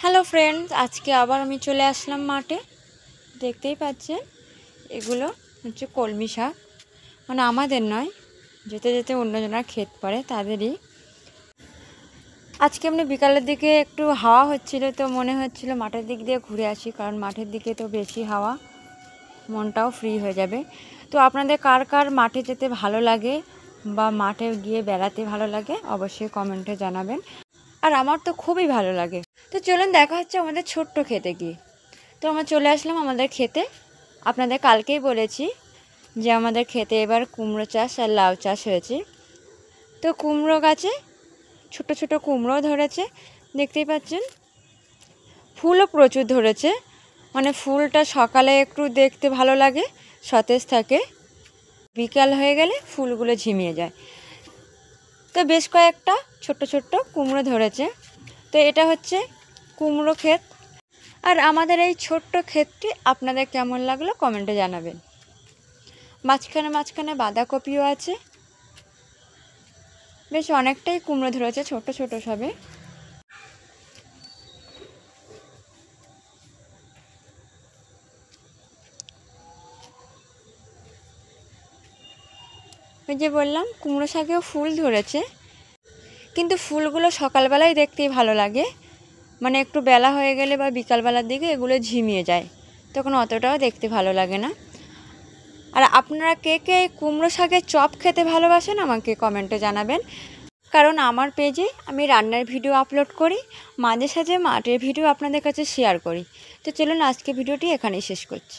Hello friends, আজকে আবার আমি চলে আসলাম মাঠে। দেখতেই পাচ্ছেন এগুলো হচ্ছে কলমি শাক, মানে আমাদের নয়, যেতে যেতে অন্যজনের ক্ষেত পড়ে তাদেরই। আজকে এমনি বিকালের দিকে একটু হাওয়া হচ্ছিল, তো মনে হচ্ছিল মাঠের দিক দিয়ে ঘুরে আসি, কারণ মাঠের দিকে তো বেশি হাওয়া, মনটাও ফ্রি হয়ে যাবে। তো আপনাদের কার কার মাঠে যেতে ভালো লাগে বা মাঠে গিয়ে বেড়াতে ভালো লাগে অবশ্যই কমেন্টে জানাবেন। আর আমার তো খুবই ভালো লাগে। তো চলুন দেখা হচ্ছে আমাদের ছোট্ট ক্ষেতে গিয়ে। তো আমরা চলে আসলাম আমাদের ক্ষেতে। আপনাদের কালকেই বলেছি যে আমাদের ক্ষেতে এবার কুমড়ো চাষ আর লাউ চাষ হয়েছে। তো কুমড়ো গাছে ছোট ছোট কুমড়ো ধরেছে, দেখতেই পাচ্ছেন। ফুলও প্রচুর ধরেছে, মানে ফুলটা সকালে একটু দেখতে ভালো লাগে, সতেজ থাকে, বিকাল হয়ে গেলে ফুলগুলো ঝিমিয়ে যায়। তো বেশ কয়েকটা ছোট্ট ছোট্ট কুমড়ো ধরেছে। তো এটা হচ্ছে কুমড়ো ক্ষেত। আর আমাদের এই ছোট্ট ক্ষেতটি আপনাদের কেমন লাগলো কমেন্টে জানাবেন। মাঝখানে মাঝখানে বাঁধাকপিও আছে, বেশ অনেকটাই কুমড়ো ধরেছে, ছোট ছোট সবে। ওই যে বললাম কুমড়ো শাকেও ফুল ধরেছে, কিন্তু ফুলগুলো সকালবেলায় দেখতেই ভালো লাগে, মানে একটু বেলা হয়ে গেলে বা বিকালবেলার দিকে এগুলো ঝিমিয়ে যায়, তখন অতটাও দেখতে ভালো লাগে না। আর আপনারা কে কে কুমড়ো শাকের চপ খেতে ভালোবাসেন আমাকে কমেন্টে জানাবেন, কারণ আমার পেজে আমি রান্নার ভিডিও আপলোড করি, মাঝে সাঝে মাঠের ভিডিও আপনাদের কাছে শেয়ার করি। তো চলুন আজকে ভিডিওটি এখানেই শেষ করছি।